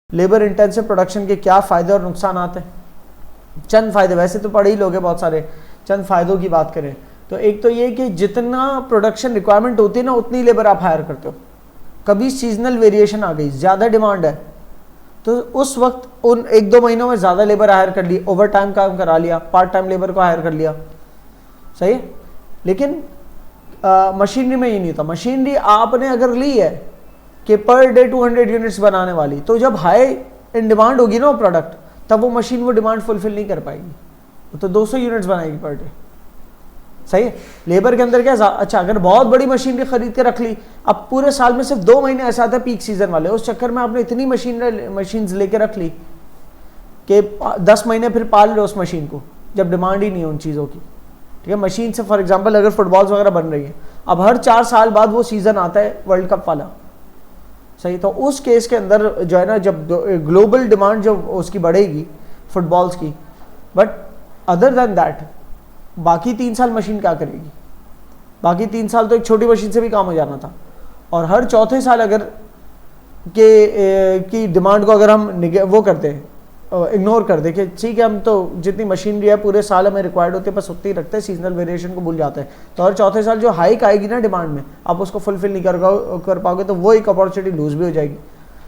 Labour intensive production के क्या फ़ायदे और नुकसान आते हैं? चंद फ़ायदे, वैसे तो पढ़े ही लोगे बहुत सारे, चंद फ़ायदों की बात करें तो एक तो ये कि जितना प्रोडक्शन रिक्वायरमेंट होती है ना उतनी लेबर आप हायर करते हो। कभी सीजनल वेरिएशन आ गई, ज़्यादा डिमांड है तो उस वक्त उन 1-2 महीनों में ज़्यादा लेबर हायर कर ली, ओवर टाइम काम करा लिया, पार्ट टाइम लेबर को हायर कर लिया, सही है। लेकिन मशीनरी में ये नहीं होता। मशीनरी आपने अगर ली है कि पर डे 200 यूनिट्स बनाने वाली, तो जब हाई इन डिमांड होगी ना वो प्रोडक्ट, तब वो मशीन वो डिमांड फुलफिल नहीं कर पाएगी, वो तो 200 यूनिट्स बनाएगी पर डे, सही है। लेबर के अंदर क्या, अच्छा अगर बहुत बड़ी मशीनरी खरीद के रख ली, अब पूरे साल में सिर्फ 2 महीने ऐसा आता है पीक सीजन वाले, उस चक्कर में आपने इतनी मशीन्स लेके रख ली कि 10 महीने फिर पाल लो उस मशीन को, जब डिमांड ही नहीं है उन चीज़ों की, ठीक है। मशीन से फॉर एग्जांपल अगर फुटबॉल्स वगैरह बन रही है, अब हर 4 साल बाद वो सीज़न आता है वर्ल्ड कप वाला, सही, तो उस केस के अंदर जो है ना, जब ग्लोबल डिमांड जो उसकी बढ़ेगी फुटबॉल्स की, बट अदर देन दैट बाकी 3 साल मशीन क्या करेगी? बाकी 3 साल तो एक छोटी मशीन से भी काम हो जाना था। और हर चौथे साल अगर की डिमांड को अगर हम वो करते हैं, इग्नोर कर दे कि ठीक है हम तो जितनी मशीनरी है पूरे साल हमें रिक्वायर्ड होती है बस उतनी रखते हैं, सीजनल वेरिएशन को भूल जाते हैं, तो हर चौथे साल जो हाइक आएगी ना डिमांड में, आप उसको फुलफिल नहीं कर पाओगे, तो वो एक अपॉर्चुनिटी लूज भी हो जाएगी।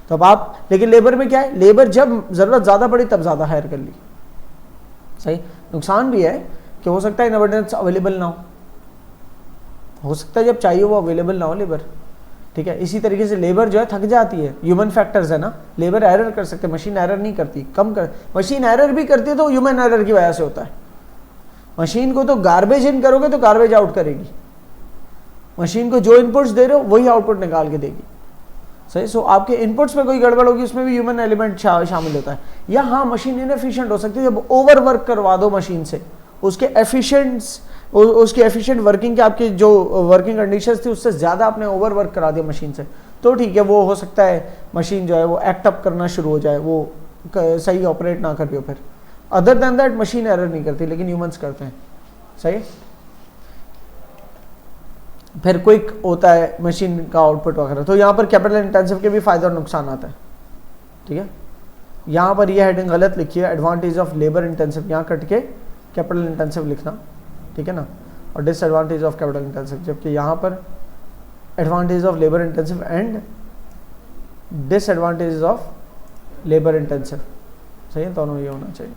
तो अब आप, लेकिन लेबर में क्या है, लेबर जब ज़रूरत ज़्यादा पड़ी तब ज़्यादा हायर कर ली, सही। नुकसान भी है कि हो सकता है इन अबंडेंस अवेलेबल ना हो सकता है जब चाहिए वो अवेलेबल ना हो लेबर, ठीक है। इसी तरीके से लेबर जो है थक जाती है, ह्यूमन फैक्टर्स है ना, लेबर एरर कर सकते हैं, मशीन एरर नहीं करती, कम कर, मशीन एरर भी करती है तो ह्यूमन एरर की वजह से होता है। मशीन को तो गार्बेज इन करोगे तो गार्बेज आउट करेगी, मशीन को जो इनपुट्स दे रहे हो वही आउटपुट निकाल के देगी, सही। सो आपके इनपुट्स में कोई गड़बड़ होगी, उसमें भी ह्यूमन एलिमेंट शामिल होता है। या हाँ, मशीन इनएफिशिएंट हो सकती है जब ओवर वर्क करवा दो मशीन से, उसके उसकी एफिशिएंट वर्किंग के आपकी जो वर्किंग कंडीशंस थी उससे ज़्यादा आपने ओवर वर्क करा दिया मशीन से, तो ठीक है, वो हो सकता है मशीन जो है वो एक्ट अप करना शुरू हो जाए, वो सही ऑपरेट ना कर हो। फिर other than that machine error नहीं करती, लेकिन ह्यूमंस करते हैं, सही। फिर क्विक होता है मशीन का आउटपुट वगैरह। तो यहाँ पर कैपिटल इंटेंसिव के भी फायदे और नुकसान आता है, ठीक है। यहाँ पर यह हेडिंग गलत लिखी है, एडवांटेज ऑफ लेबर इंटेंसिव, यहाँ कट के कैपिटल इंटेंसिव लिखना, ठीक है ना, और डिसएडवांटेज ऑफ कैपिटल इंटेंसिव, जबकि यहाँ पर advantage of labour intensive and disadvantage of labour intensive, सही है, दोनों ये होना चाहिए।